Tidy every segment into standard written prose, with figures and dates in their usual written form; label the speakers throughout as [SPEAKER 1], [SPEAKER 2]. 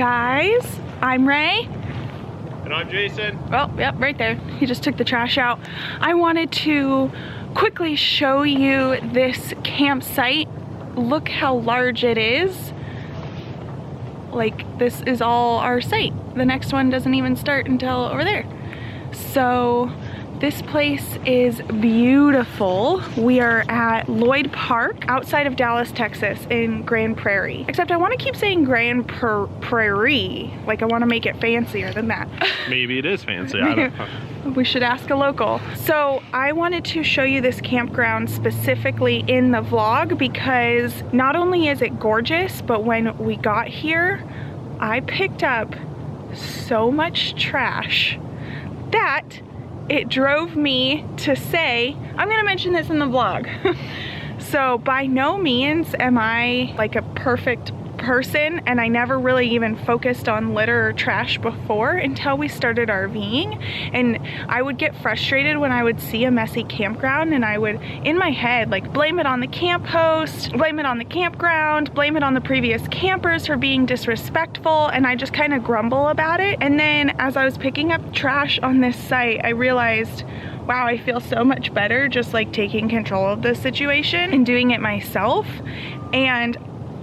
[SPEAKER 1] guys, I'm Rae.
[SPEAKER 2] And I'm Jason.
[SPEAKER 1] Well, yep, right there. He just took the trash out. I wanted to quickly show you this campsite. Look how large it is. Like, this is all our site. The next one doesn't even start until over there. So this place is beautiful. We are at Lloyd Park outside of Dallas, Texas in Grand Prairie. Except I want to keep saying Grand Prairie. Like, I want to make it fancier than that.
[SPEAKER 2] Maybe it is fancy, I don't know.
[SPEAKER 1] We should ask a local. So I wanted to show you this campground specifically in the vlog because not only is it gorgeous, but when we got here, I picked up so much trash that it drove me to say, I'm gonna mention this in the vlog. So by no means am I like a perfect person, and I never really even focused on litter or trash before until we started RVing. And I would get frustrated when I would see a messy campground, and I would, in my head, like blame it on the camp host, blame it on the campground, blame it on the previous campers for being disrespectful, and I just kind of grumble about it. And then as I was picking up trash on this site, I realized, wow, I feel so much better just like taking control of the situation and doing it myself. And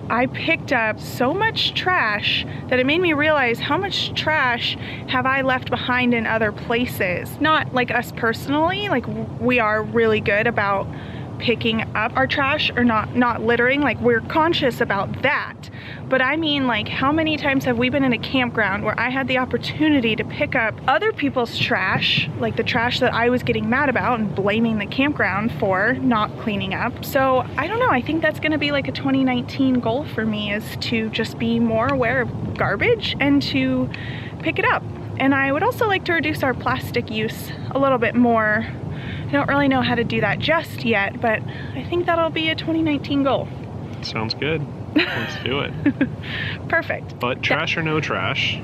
[SPEAKER 1] I picked up so much trash that it made me realize how much trash have I left behind in other places. Not like us personally, like we are really good about picking up our trash or not littering, like we're conscious about that. But I mean, like, how many times have we been in a campground where I had the opportunity to pick up other people's trash, like the trash that I was getting mad about and blaming the campground for not cleaning up. So I don't know, I think that's gonna be like a 2019 goal for me, is to just be more aware of garbage and to pick it up. And I would also like to reduce our plastic use a little bit more. I don't really know how to do that just yet, but I think that'll be a 2019 goal.
[SPEAKER 2] Sounds good. Let's do it.
[SPEAKER 1] Perfect.
[SPEAKER 2] But trash or no trash,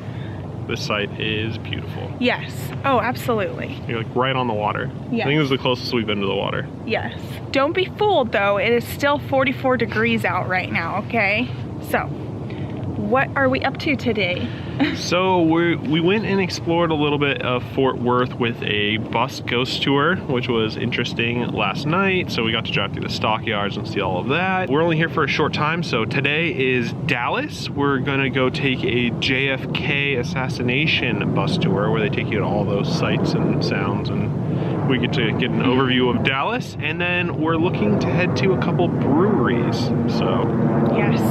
[SPEAKER 2] this site is beautiful.
[SPEAKER 1] Yes. Oh, absolutely.
[SPEAKER 2] You're like right on the water.
[SPEAKER 1] Yes.
[SPEAKER 2] I think this is the closest we've been to the water.
[SPEAKER 1] Yes. Don't be fooled though, it is still 44 degrees out right now, okay? So, what are we up to today?
[SPEAKER 2] So we went and explored a little bit of Fort Worth with a bus ghost tour, which was interesting last night. So we got to drive through the stockyards and see all of that. We're only here for a short time, so today is Dallas. We're gonna go take a JFK assassination bus tour where they take you to all those sights and sounds, and we get to get an overview of Dallas. And then we're looking to head to a couple breweries, so.
[SPEAKER 1] Yes.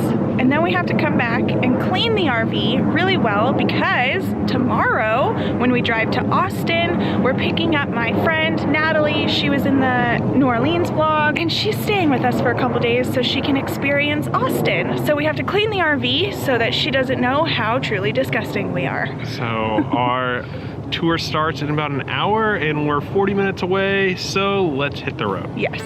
[SPEAKER 1] And then we have to come back and clean the RV really well, because tomorrow when we drive to Austin, we're picking up my friend Natalie. She was in the New Orleans vlog, and she's staying with us for a couple days so she can experience Austin. So we have to clean the RV so that she doesn't know how truly disgusting we are.
[SPEAKER 2] So our tour starts in about an hour and we're 40 minutes away, so let's hit the road.
[SPEAKER 1] Yes.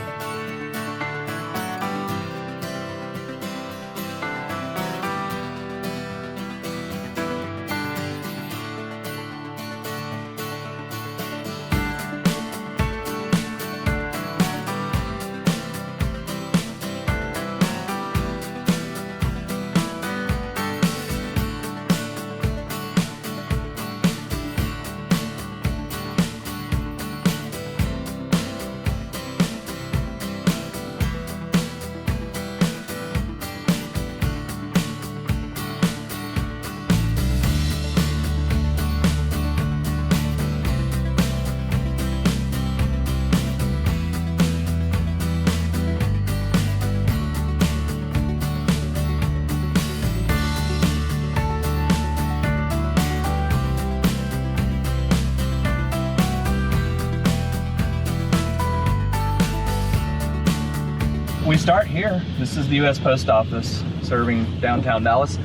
[SPEAKER 3] We start here. This is the U.S. Post Office serving downtown Dallas.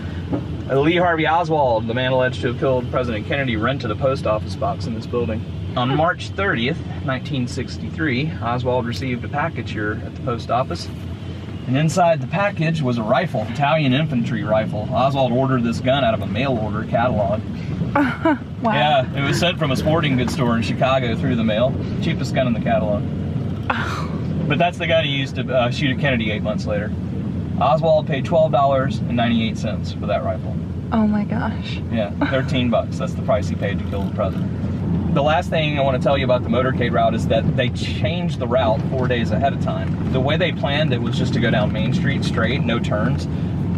[SPEAKER 3] Lee Harvey Oswald, the man alleged to have killed President Kennedy, rented a post office box in this building. On March 30th, 1963, Oswald received a package here at the post office. And inside the package was a rifle, Italian infantry rifle. Oswald ordered this gun out of a mail order catalog.
[SPEAKER 1] Wow.
[SPEAKER 3] Yeah, it was sent from a sporting goods store in Chicago through the mail. Cheapest gun in the catalog.
[SPEAKER 1] Oh.
[SPEAKER 3] But that's the gun he used to shoot at Kennedy 8 months later. Oswald paid $12.98 for that rifle.
[SPEAKER 1] Oh my gosh.
[SPEAKER 3] Yeah, 13 bucks. That's the price he paid to kill the president. The last thing I want to tell you about the motorcade route is that they changed the route 4 days ahead of time. The way they planned it was just to go down Main Street straight, no turns,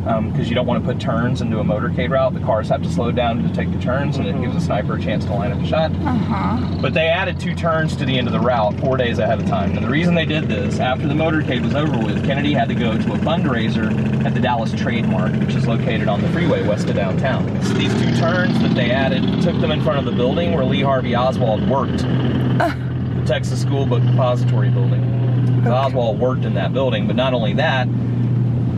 [SPEAKER 3] because you don't want to put turns into a motorcade route. The cars have to slow down to take the turns, and it gives a sniper a chance to line up a shot. But they added 2 turns to the end of the route 4 days ahead of time. And the reason they did this, after the motorcade was over with, Kennedy had to go to a fundraiser at the Dallas Trade Mart, which is located on the freeway west of downtown. So these 2 turns that they added took them in front of the building where Lee Harvey Oswald worked, the Texas School Book Depository building. Oswald worked in that building, but not only that,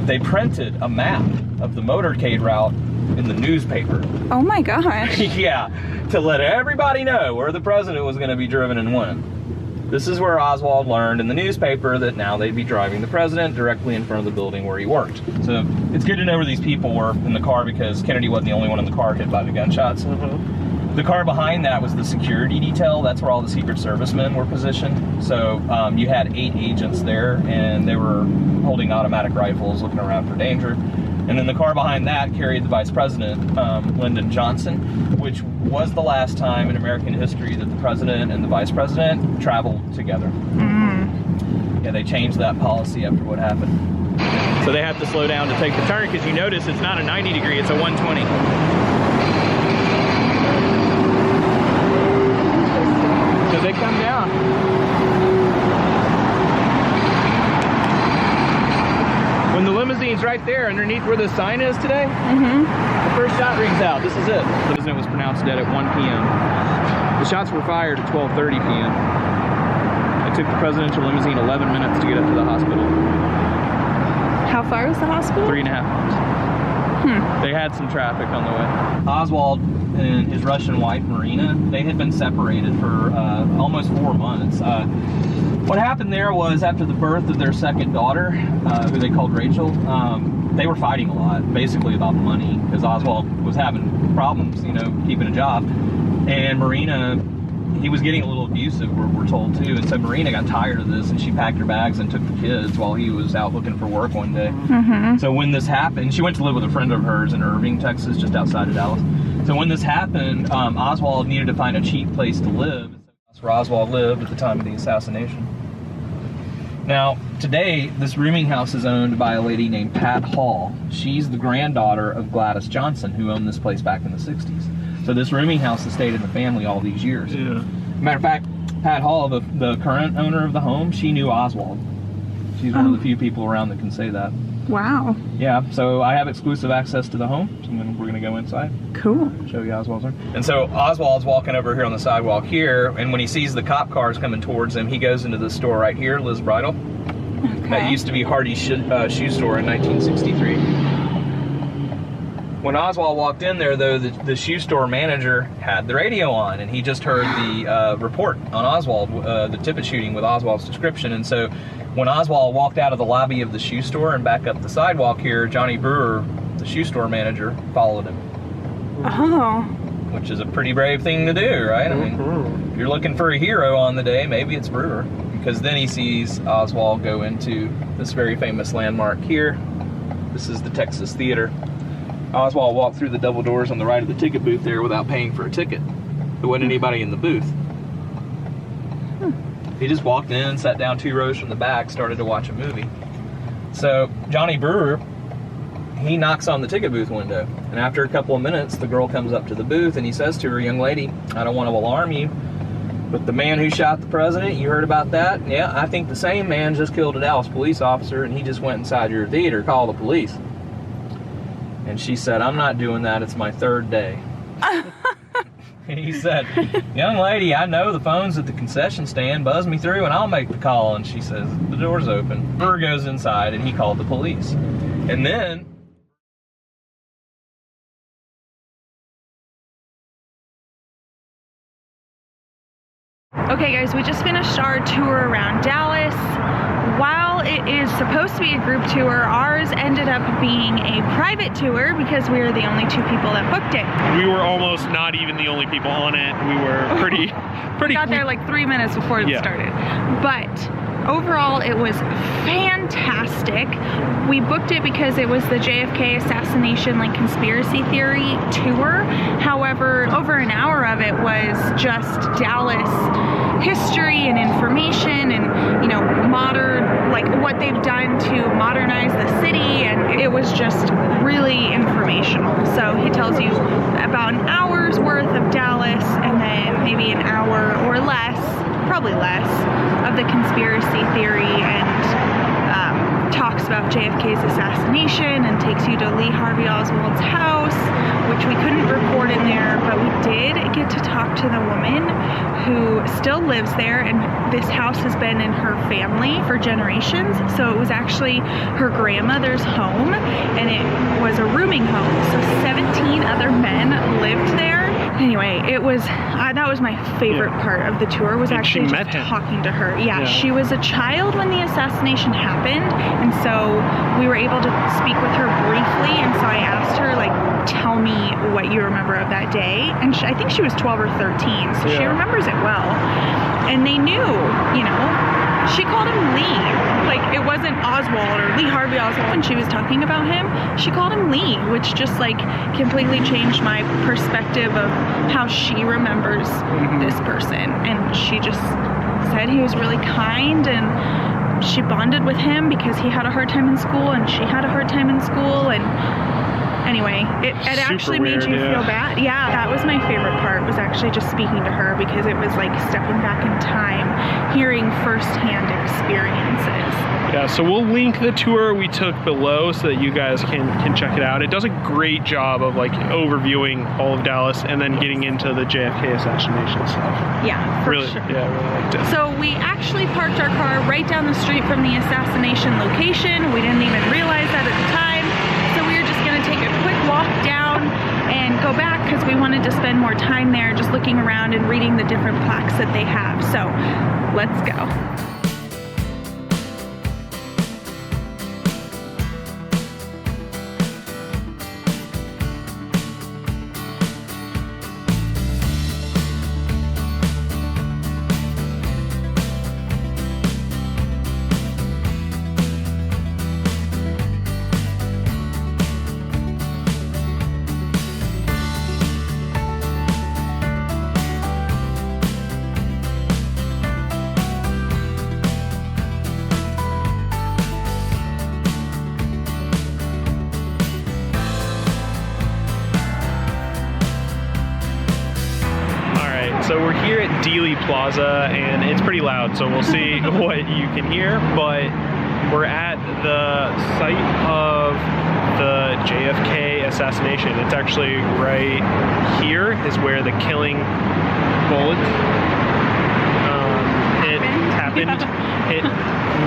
[SPEAKER 3] they printed a map of the motorcade route in the newspaper.
[SPEAKER 1] Oh my gosh.
[SPEAKER 3] Yeah, to let everybody know where the president was going to be driven and when. This is where Oswald learned in the newspaper that now they'd be driving the president directly in front of the building where he worked. So it's good to know where these people were in the car, because Kennedy wasn't the only one in the car hit by the gunshots. The car behind that was the security detail. That's where all the Secret Servicemen were positioned. So you had 8 agents there, and they were holding automatic rifles, looking around for danger. And then the car behind that carried the Vice President, Lyndon Johnson, which was the last time in American history that the President and the Vice President traveled together. Yeah, they changed that policy after what happened. So they have to slow down to take the turn, because you notice it's not a 90 degree, it's a 120. So they come down. When the limousine's right there underneath where the sign is today, the first shot rings out. This is it. The president was pronounced dead at 1 p.m. The shots were fired at 12:30 p.m. It took the presidential limousine 11 minutes to get up to the hospital.
[SPEAKER 1] How far was the hospital?
[SPEAKER 3] 3.5 hours. They had some traffic on the way. Oswald and his Russian wife, Marina, they had been separated for almost 4 months. What happened there was, after the birth of their second daughter, who they called Rachel, they were fighting a lot, basically about money, because Oswald was having problems, you know, keeping a job. And Marina, he was getting a little abusive, we're told too. And so Marina got tired of this, and she packed her bags and took the kids while he was out looking for work one day. So when this happened, she went to live with a friend of hers in Irving, Texas, just outside of Dallas. So when this happened, Oswald needed to find a cheap place to live. That's where Oswald lived at the time of the assassination. Now, today, this rooming house is owned by a lady named Pat Hall. She's the granddaughter of Gladys Johnson, who owned this place back in the 60s. So this rooming house has stayed in the family all these years.
[SPEAKER 2] Yeah.
[SPEAKER 3] Matter of fact, Pat Hall, the current owner of the home, she knew Oswald. She's one of the few people around that can say that.
[SPEAKER 1] Wow.
[SPEAKER 3] Yeah, so I have exclusive access to the home, so we're gonna go inside.
[SPEAKER 1] Cool.
[SPEAKER 3] Show you Oswald's room. And so Oswald's walking over here on the sidewalk here, and when he sees the cop cars coming towards him, he goes into the store right here, Liz Bridal.
[SPEAKER 1] Okay.
[SPEAKER 3] That used to be Hardy's shoe store in 1963. When Oswald walked in there, though, the shoe store manager had the radio on, and he just heard the report on Oswald, the Tippit shooting with Oswald's description. And so when Oswald walked out of the lobby of the shoe store and back up the sidewalk here, Johnny Brewer, the shoe store manager, followed him.
[SPEAKER 1] Oh.
[SPEAKER 3] Which is a pretty brave thing to do, right? I mean, if you're looking for a hero on the day, maybe it's Brewer. Because then he sees Oswald go into this very famous landmark here. This is the Texas Theater. Oswald walked through the double doors on the right of the ticket booth there without paying for a ticket. There wasn't anybody in the booth. He just walked in, sat down 2 rows from the back, started to watch a movie. So Johnny Brewer, he knocks on the ticket booth window. And after a couple of minutes, the girl comes up to the booth and he says to her, "Young lady, I don't want to alarm you, but the man who shot the president, you heard about that? Yeah, I think the same man just killed a Dallas police officer, and he just went inside your theater. Call the police." And she said, "I'm not doing that. It's my 3rd day." And he said, "Young lady, I know the phone's at the concession stand. Buzz me through and I'll make the call." And she says, "The door's open." Brewer goes inside and he called the police. And then
[SPEAKER 1] Okay guys, we just finished our tour around Dallas. While it is supposed to be a group tour. Ours ended up being a private tour because we were the only 2 people that booked it.
[SPEAKER 2] We were almost not even the only people on it. We were pretty
[SPEAKER 1] Got there like 3 minutes before it started. But overall, it was fantastic. We booked it because it was the JFK assassination, like, conspiracy theory tour. However, over an hour of it was just Dallas history and information and, you know, modern, like, what they've done to modernize the city, and it was just really informational. So he tells you about an hour's worth of Dallas and then maybe an hour or less, probably less, of the conspiracy theory, and talks about JFK's assassination and takes you to Lee Harvey Oswald's house, which we couldn't record in there, but we did get to talk to the woman who still lives there, and this house has been in her family for generations. So it was actually her grandmother's home, and it was a rooming home. So 17 other men lived there. Anyway, it was that was my favorite part of the tour, was actually just talking to her. Yeah, she was a child when the assassination happened, and so we were able to speak with her briefly, and so I asked her, like, tell me what you remember of that day, and I think she was 12 or 13, so she remembers it well. And they knew, you know, she called him Lee. Like, it wasn't Oswald or Lee Harvey Oswald. When she was talking about him, she called him Lee, which just, like, completely changed my perspective of how she remembers this person. And she just said he was really kind, and she bonded with him because he had a hard time in school and she had a hard time in school. And anyway, it actually made you feel bad. Yeah, that was my favorite part, was actually just speaking to her, because it was like stepping back in time, hearing firsthand experiences.
[SPEAKER 2] Yeah, so we'll link the tour we took below so that you guys can check it out. It does a great job of, like, overviewing all of Dallas and then getting into the JFK assassination stuff.
[SPEAKER 1] Yeah, for
[SPEAKER 2] really,
[SPEAKER 1] sure.
[SPEAKER 2] Yeah, really liked it.
[SPEAKER 1] So we actually parked our car right down the street from the assassination location. We didn't even realize that at the time. So we were just gonna take a quick walk down and go back because we wanted to spend more time there just looking around and reading the different plaques that they have. So let's go.
[SPEAKER 2] So we're here at Dealey Plaza, and it's pretty loud, so we'll see what you can hear, but we're at the site of the JFK assassination. It's actually right here is where the killing bullet hit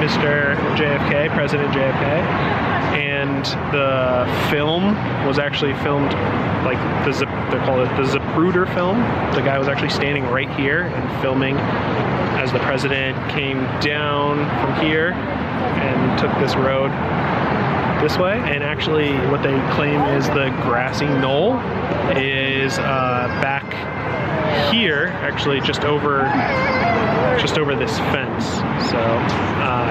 [SPEAKER 2] Mr. JFK, President JFK, and the film was actually filmed, like, they call it the Zapruder film. The guy was actually standing right here and filming as the president came down from here and took this road this way. And actually what they claim is the grassy knoll is back here, actually just over this fence. So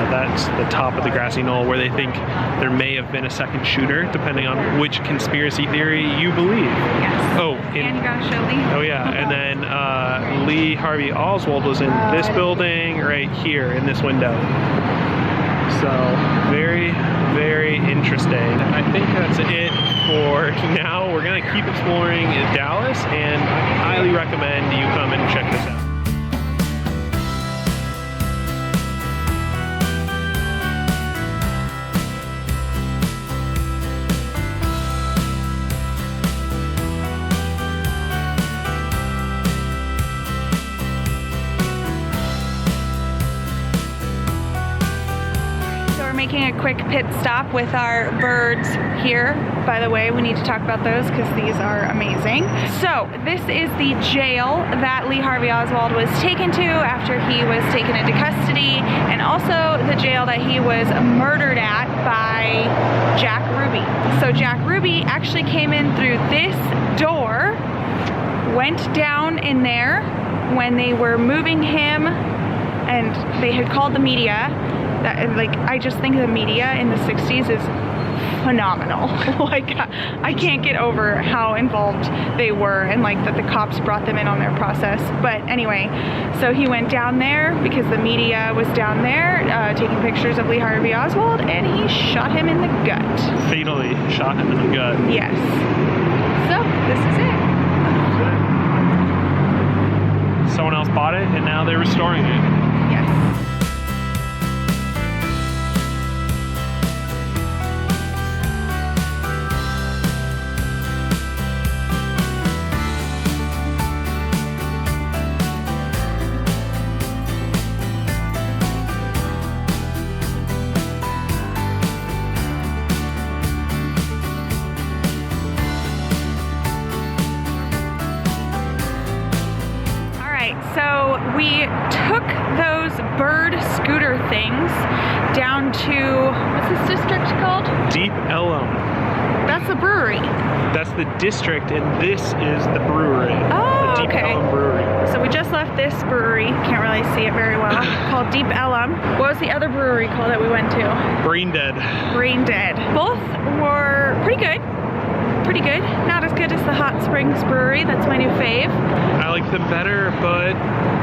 [SPEAKER 2] that's the top of the grassy knoll, where they think there may have been a second shooter, depending on which conspiracy theory you believe.
[SPEAKER 1] Yes.
[SPEAKER 2] Oh,
[SPEAKER 1] and you gotta show Lee.
[SPEAKER 2] Oh yeah, and then Lee Harvey Oswald was in this building right here in this window. So very, very interesting. I think that's it for now. We're gonna keep exploring Dallas, and I highly recommend you come and check this out.
[SPEAKER 1] making a quick pit stop with our birds here. By the way, we need to talk about those because these are amazing. So this is the jail that Lee Harvey Oswald was taken to after he was taken into custody, and also the jail that he was murdered at by Jack Ruby. So Jack Ruby actually came in through this door, went down in there when they were moving him, and they had called the media. That, like, I just think the media in the 60s is phenomenal. Like, I can't get over how involved they were, and like that the cops brought them in on their process. But anyway, so he went down there because the media was down there taking pictures of Lee Harvey Oswald, and he shot him in the gut.
[SPEAKER 2] Fatally shot him in the gut.
[SPEAKER 1] Yes. So this is it.
[SPEAKER 2] Someone else bought it, and now they're restoring it.
[SPEAKER 1] Yes. So we took those bird scooter things down to, what's this district called?
[SPEAKER 2] Deep Ellum.
[SPEAKER 1] That's the brewery.
[SPEAKER 2] That's the district, and this is the brewery.
[SPEAKER 1] Oh,
[SPEAKER 2] the Deep
[SPEAKER 1] okay.
[SPEAKER 2] Ellum Brewery.
[SPEAKER 1] So we just left this brewery, can't really see it very well, called Deep Ellum. What was the other brewery called that we went to?
[SPEAKER 2] Brain Dead.
[SPEAKER 1] Brain Dead. Both were pretty good. Pretty good. Not as good as the Hot Springs Brewery. That's my new fave.
[SPEAKER 2] I like them better, but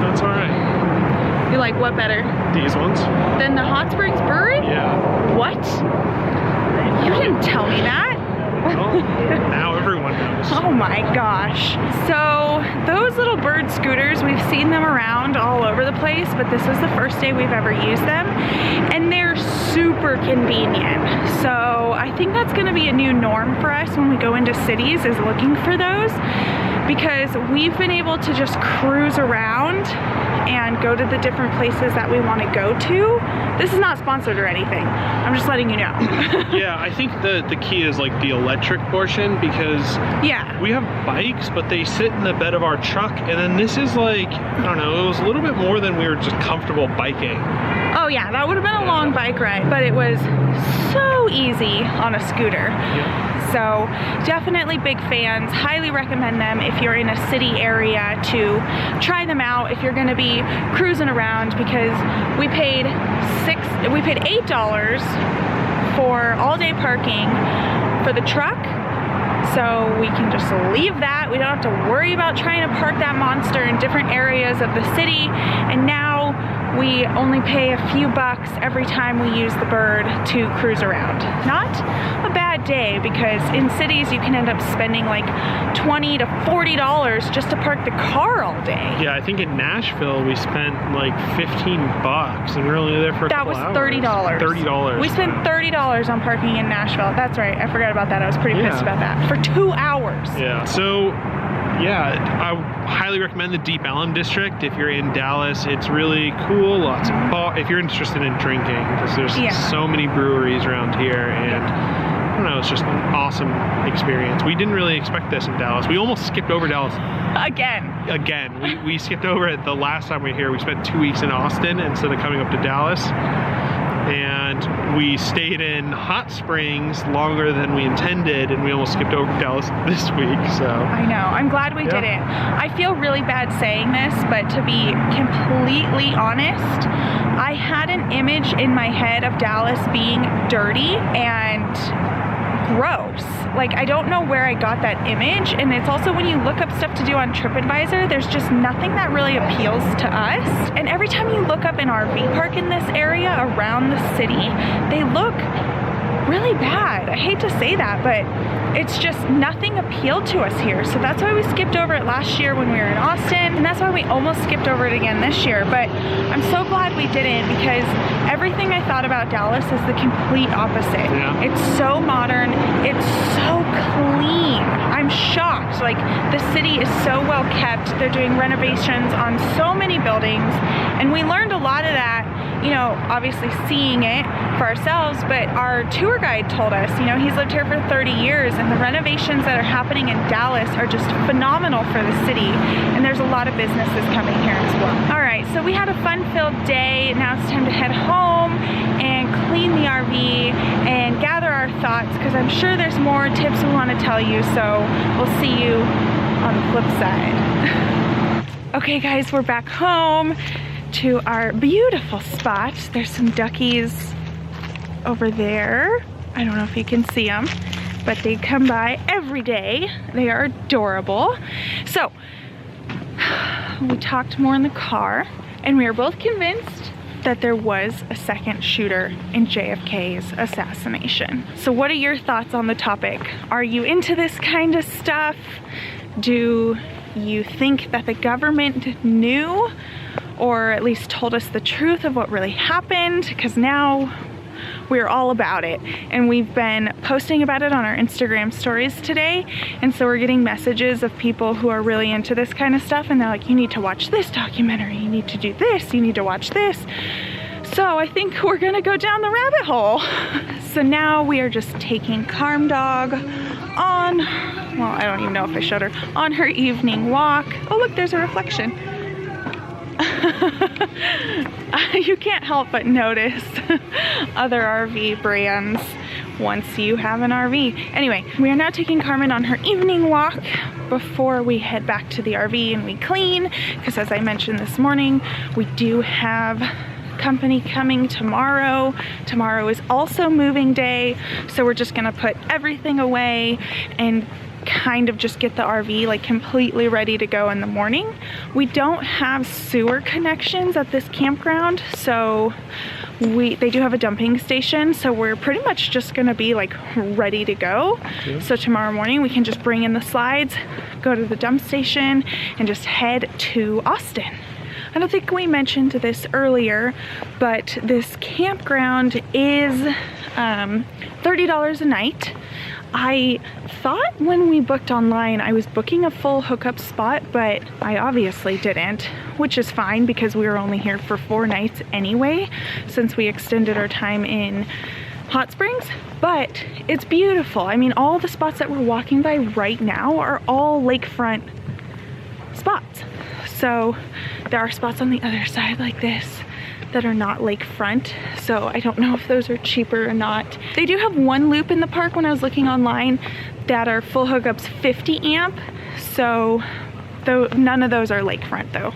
[SPEAKER 2] that's all right.
[SPEAKER 1] You like what better?
[SPEAKER 2] These ones.
[SPEAKER 1] Than the Hot Springs Brewery?
[SPEAKER 2] Yeah.
[SPEAKER 1] What? You didn't tell me that.
[SPEAKER 2] Well, now everyone knows.
[SPEAKER 1] Oh my gosh. So those little bird scooters, we've seen them around all over the place, but this is the first day we've ever used them, and they're super convenient. So I think that's going to be a new norm for us when we go into cities, is looking for those, because we've been able to just cruise around and go to the different places that we want to go to. This is not sponsored or anything. I'm just letting you know.
[SPEAKER 2] Yeah, I think the key is like the electric portion, because
[SPEAKER 1] yeah,
[SPEAKER 2] we have bikes, but they sit in the bed of our truck, and then this is like, I don't know, it was a little bit more than we were just comfortable biking.
[SPEAKER 1] Oh yeah, that would have been a long bike ride, but it was so easy on a scooter.
[SPEAKER 2] Yeah.
[SPEAKER 1] So definitely big fans, highly recommend them if you're in a city area to try them out if you're going to be cruising around, because we paid $8 for all day parking for the truck. So we can just leave that. We don't have to worry about trying to park that monster in different areas of the city. And now we only pay a few bucks every time we use the bird to cruise around. Not a bad day, because in cities you can end up spending like $20 to $40 just to park the car all day.
[SPEAKER 2] Yeah, I think in Nashville we spent like 15 bucks, and we were only there for a couple hours.
[SPEAKER 1] $30.
[SPEAKER 2] $30.
[SPEAKER 1] We spent $30 on parking in Nashville. That's right, I forgot about that. I was pretty pissed about that. For 2 hours.
[SPEAKER 2] Yeah, so yeah, I highly recommend the Deep Ellum district if you're in Dallas. It's really cool. Lots of if you're interested in drinking, because there's so many breweries around here, and I don't know, it's just an awesome experience. We didn't really expect this in Dallas. We almost skipped over Dallas.
[SPEAKER 1] Again.
[SPEAKER 2] We skipped over it the last time we were here. We spent 2 weeks in Austin instead of coming up to Dallas. And we stayed in Hot Springs longer than we intended, and we almost skipped over Dallas this week, so.
[SPEAKER 1] I know, I'm glad we didn't. I feel really bad saying this, but to be completely honest, I had an image in my head of Dallas being dirty and gross. Like, I don't know where I got that image, and it's also when you look up stuff to do on TripAdvisor, there's just nothing that really appeals to us. And every time you look up an RV park in this area around the city, they look really bad. I hate to say that, but it's just nothing appealed to us here. So that's why we skipped over it last year when we were in Austin, and that's why we almost skipped over it again this year. But I'm so glad we didn't, because everything I thought about Dallas is the complete opposite.
[SPEAKER 2] Yeah.
[SPEAKER 1] It's so modern, it's so clean. I'm shocked. Like, the city is so well kept. They're doing renovations on so many buildings, and we learned a lot of that, you know, obviously seeing it for ourselves, but our tour guide told us, you know, he's lived here for 30 years and the renovations that are happening in Dallas are just phenomenal for the city, and there's a lot of businesses coming here as well. All right, so we had a fun-filled day. Now it's time to head home and clean the RV and gather our thoughts, because I'm sure there's more tips we want to tell you, so we'll see you on the flip side. Okay guys, we're back home to our beautiful spot. There's some duckies over there. I don't know if you can see them, but they come by every day. They are adorable. So we talked more in the car, and we are both convinced that there was a second shooter in JFK's assassination. So what are your thoughts on the topic? Are you into this kind of stuff? Do you think that the government knew, or at least told us the truth of what really happened? Because now we're all about it, and we've been posting about it on our Instagram stories today, and so we're getting messages of people who are really into this kind of stuff, and they're like, you need to watch this documentary, you need to do this, you need to watch this. So I think we're gonna go down the rabbit hole. So now we are just taking Carm Dog on, well, I don't even know if I showed her, on her evening walk. Oh look, there's a reflection. You can't help but notice other RV brands once you have an RV. Anyway, we are now taking Carmen on her evening walk before we head back to the RV and we clean, because as I mentioned this morning, we do have company coming tomorrow. Tomorrow is also moving day, so we're just gonna put everything away and kind of just get the RV like completely ready to go in the morning. We don't have sewer connections at this campground, so they do have a dumping station, so we're pretty much just gonna be like ready to go. Okay. So tomorrow morning we can just bring in the slides, go to the dump station, and just head to Austin. I don't think we mentioned this earlier, but this campground is $30 a night. I thought when we booked online I was booking a full hookup spot, but I obviously didn't, which is fine because we were only here for 4 nights anyway, since we extended our time in Hot Springs. But it's beautiful. I mean, all the spots that we're walking by right now are all lakefront spots. So there are spots on the other side like this that are not lakefront, so I don't know if those are cheaper or not. They do have one loop in the park when I was looking online that are full hookups 50 amp, so none of those are lakefront though,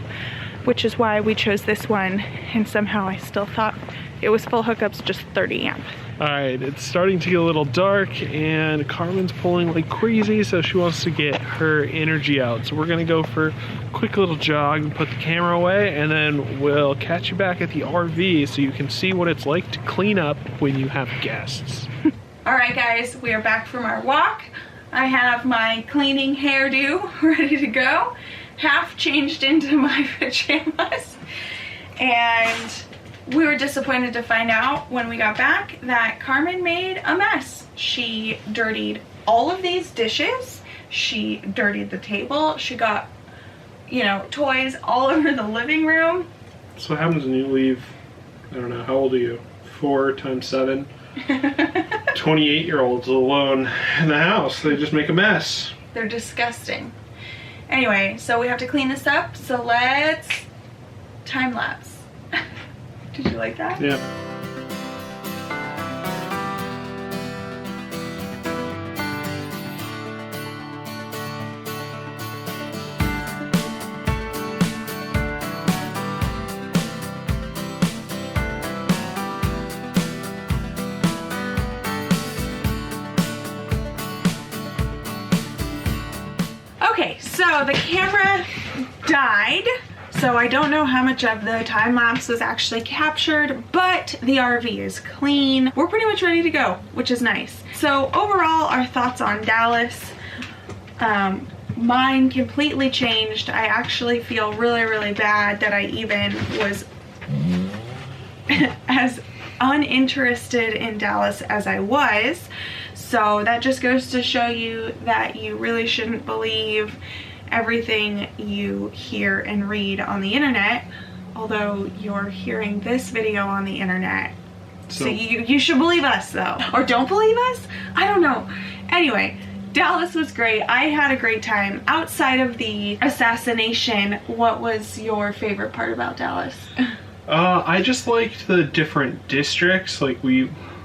[SPEAKER 1] which is why we chose this one, and somehow I still thought it was full hookups just 30 amp.
[SPEAKER 2] All right, it's starting to get a little dark and Carmen's pulling like crazy, so she wants to get her energy out. So we're gonna go for a quick little jog and put the camera away, and then we'll catch you back at the RV so you can see what it's like to clean up when you have guests.
[SPEAKER 1] All right guys, we are back from our walk. I have my cleaning hairdo ready to go, half changed into my pajamas, and we were disappointed to find out when we got back that Carmen made a mess. She dirtied all of these dishes. She dirtied the table. She got, you know, toys all over the living room.
[SPEAKER 2] So what happens when you leave, I don't know, how old are you? 4 times 7? 28-year-olds alone in the house. They just make a mess.
[SPEAKER 1] They're disgusting. Anyway, so we have to clean this up. So let's time lapse. Did you like that?
[SPEAKER 2] Yeah.
[SPEAKER 1] Okay, so the camera died. So I don't know how much of the time lapse was actually captured, but the RV is clean. We're pretty much ready to go, which is nice. So overall, our thoughts on Dallas, mine completely changed. I actually feel really, really bad that I even was as uninterested in Dallas as I was. So that just goes to show you that you really shouldn't believe everything you hear and read on the internet. although you're hearing this video on the internet. So you should believe us though. Or don't believe us? I don't know. Anyway, Dallas was great. I had a great time. Outside of the assassination, what was your favorite part about Dallas?
[SPEAKER 2] I just liked the different districts. Like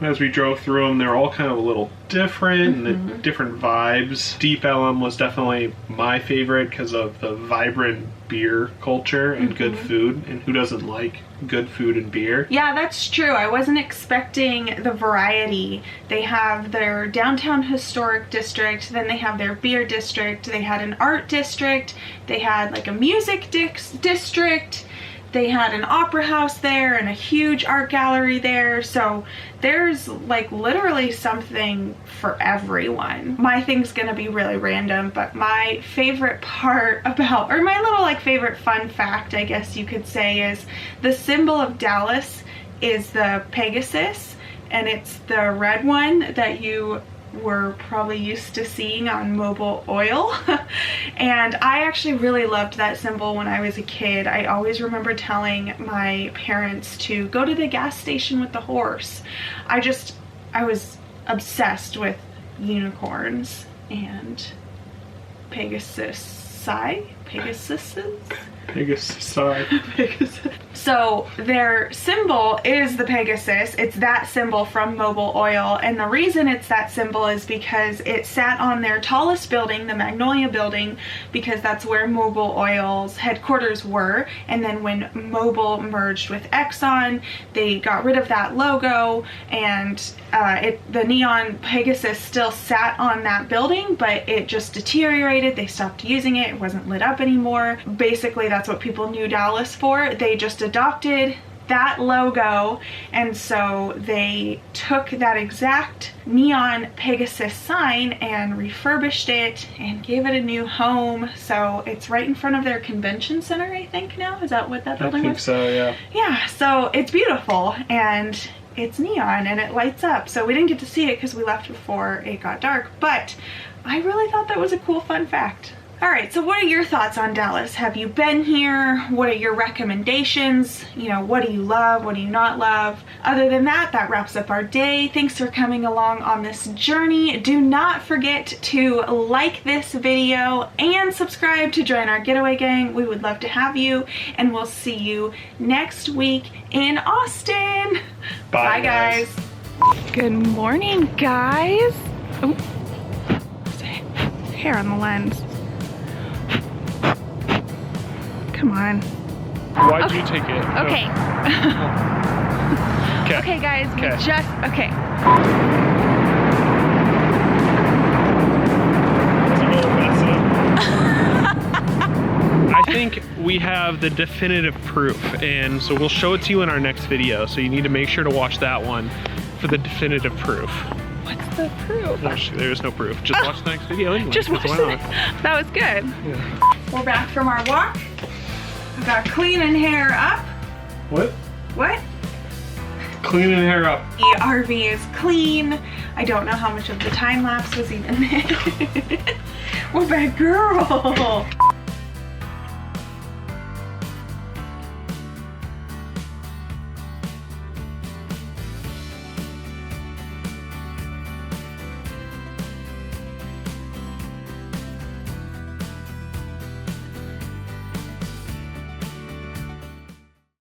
[SPEAKER 2] as we drove through them, they're all kind of a little different, and the different vibes. Deep Ellum was definitely my favorite because of the vibrant beer culture and good food, and who doesn't like good food and beer?
[SPEAKER 1] Yeah, that's true. I wasn't expecting the variety. They have their downtown historic district, then they have their beer district, they had an art district, they had like a music district, they had an opera house there and a huge art gallery there. So there's like literally something for everyone. My thing's gonna be really random, but my favorite part about, or my little like favorite fun fact, I guess you could say, is the symbol of Dallas is the Pegasus, and it's the red one that you were probably used to seeing on Mobil Oil. And I actually really loved that symbol when I was a kid. I always remember telling my parents to go to the gas station with the horse. I was obsessed with unicorns and Pegasuses. So their symbol is the Pegasus. It's that symbol from Mobil Oil, and the reason it's that symbol is because it sat on their tallest building, the Magnolia building, because that's where Mobil Oil's headquarters were. And then when Mobil merged with Exxon, they got rid of that logo, and the neon Pegasus still sat on that building, but it just deteriorated. They stopped using it. It wasn't lit up anymore. Basically, that's what people knew Dallas for. They just adopted that logo, and so they took that exact neon Pegasus sign and refurbished it and gave it a new home. So it's right in front of their convention center, I think now. Is that what that building was?
[SPEAKER 2] I think so, yeah.
[SPEAKER 1] Yeah, so it's beautiful, and it's neon and it lights up. So we didn't get to see it because we left before it got dark, but I really thought that was a cool fun fact. All right, so what are your thoughts on Dallas? Have you been here? What are your recommendations? You know, what do you love? What do you not love? Other than that, that wraps up our day. Thanks for coming along on this journey. Do not forget to like this video and subscribe to join our getaway gang. We would love to have you, and we'll see you next week in Austin. Bye guys. Good morning, guys. Oh, hair on the lens. Come on.
[SPEAKER 2] Why'd you take it?
[SPEAKER 1] Okay.
[SPEAKER 2] Okay.
[SPEAKER 1] Okay, guys, we just, okay.
[SPEAKER 2] It's a little messy. I think we have the definitive proof, and so we'll show it to you in our next video. So you need to make sure to watch that one for the definitive proof.
[SPEAKER 1] What's the proof?
[SPEAKER 2] There's no proof. Just watch the next video anyway.
[SPEAKER 1] Just watch it. That was good.
[SPEAKER 2] Yeah.
[SPEAKER 1] We're back from our walk. I got cleaning hair up.
[SPEAKER 2] What?
[SPEAKER 1] What?
[SPEAKER 2] Cleaning hair up.
[SPEAKER 1] The RV is clean. I don't know how much of the time lapse was even there. We're back, girl.